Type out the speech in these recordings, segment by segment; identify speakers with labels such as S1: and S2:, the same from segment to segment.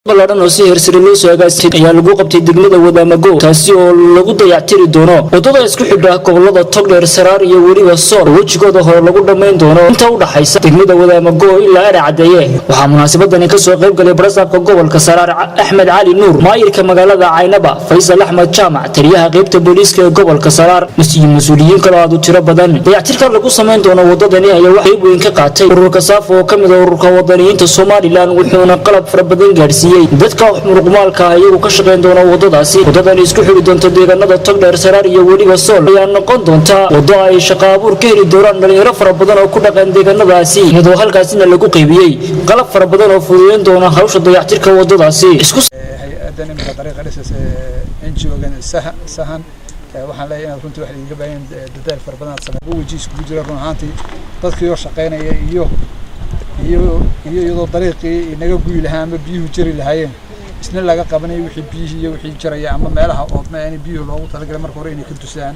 S1: balaadhan oo si heersare loo soo agaasay ayaa lagu qabtay degmada Wadaamago taasi oo lagu dayactiri doono wadada isku xidha gobolada Togdheer Saraar iyo weliba Sool wajigooda hore lagu dhameyn doono inta u dhaxaysa degmada Wadaamago ilaa Cadeeye waxaa munaasabadani ka soo qayb galay barasabka gobolka Saraar Axmed Cali Nuur maayirka magaalada Caynaba Faysal Axmed Jaamac taliyaha qaybta booliiska ee gobolka Saraar mas'uuliyiin kala aad u tiro badan dayactirka lagu sameyn doono wadadani ayaa wax weyn ka qaatay ururka Saaf oo kamid ah ururka wadaniyiinta Soomaaliland wuxuuna qalab fara badan gaarsiiyay dadka muruqmaalka ayagu ka shaqeyn doona wadadaasi wadadan isku xiri doonto deegaanada Togdheer Saraar iyo weliba Sool ayaa noqon doonta wado ay shaqo abuur ka heli doonaan dhalinyaro fara badan oo ku dhaqan deegaanadaasi iyadoo halkaasina lagu qaybiyay qalab fara badan oo fududeyn doona hawsha dayactirka wadadaasi
S2: hay'adan imika dariiqa dhisas NGO-gan sahan waxaan leeyahay in runtii wax laga baahan dadaal fara badan sameeyo wajiis ku jira run ahaantii dadkii oo shaqeynaya iyo dariiqii inaga guuy lahaa ama biyuhu jiri lahaayeen isna laga qabanay wixii biyihii iyo wixii jaraya ama meelaha oodma in biyuhu loogu talagalay marka hore inay ka dusaan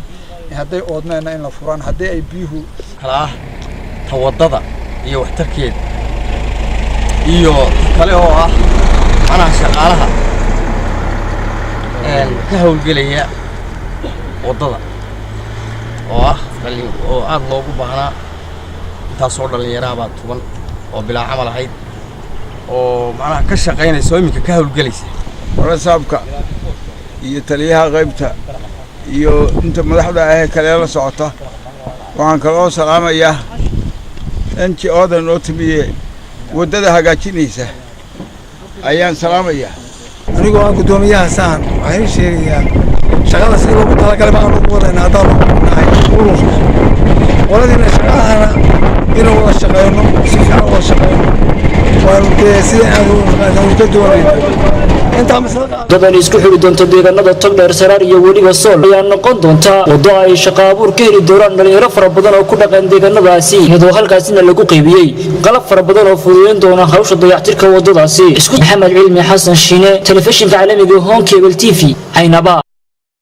S2: haday oodmeena in la furaan haday ay biyuhu
S3: kala tawadada iyo waxtarkeed iyo kale oo ah ana shaqaalaha ka hawlgelaya wadada oo aad loogu baahnaa taasoo dhalinyarada baa tuban oo bilaa camal ahayd oo macnaha ka shaqeynayso imika ka hawlgelaysa
S4: warasaabka iyo taliyaha qaybta iyo inta madaxda ah kale la socota waxaan kaloo salaamayaa NGO-dan oo timiye wadada hagaajinaysa ayaan salaamayaa
S5: anigoo aan gudoomiyaha sahan waxaan sheegayaa shaqada si loogu talagalay baan ugu wadaynaa hadaan nahay ururka waladina shaqadana inuu wada shaqeyno si fiican wada shaqeyno
S1: wadadan isku xiri doonto deegaanada Togdheer Saraar iyo weliba Sool ayaa noqon doonta wado ay shaqo abuur ka heli doonaan dhalinyaro fara badan oo ku dhaqan deegaanadaasi iyadoo halkaasina lagu qaybiyay qalab fara badan oo fududeyn doona hawsha dayactirka wadadaasi Maxamed Cilmi Xasan Shiine telefishinka caalamiga Home Cable TV Caynaba.